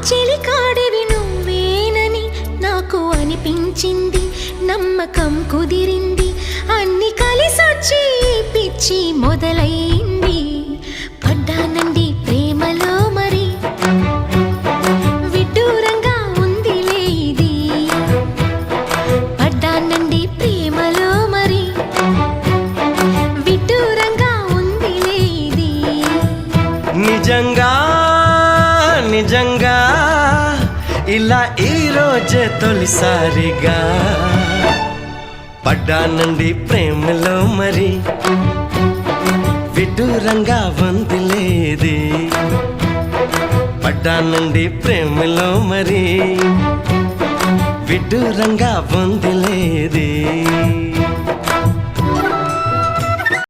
చెలికాడివి నువ్వేనని నాకు అనిపించింది, నమ్మకం కుదిరింది, అన్ని కలిసొచ్చి పిచ్చి మొదలైంది. పడ్డానండి ప్రేమలో మరి, విడ్డూరంగా ఉందిలే ఇది. పడ్డానండి ప్రేమలో మరి, విడ్డూరంగా ఉందిలే ఇది. నిజంగా నిజంగా ఇలా ఈ రోజే తొలిసారిగా పడ్డానండి ప్రేమలో మరి, విడ్డూరంగా వందిలేది. పడ్డానండి ప్రేమలో మరి, విడ్డూరంగా వందిలేది.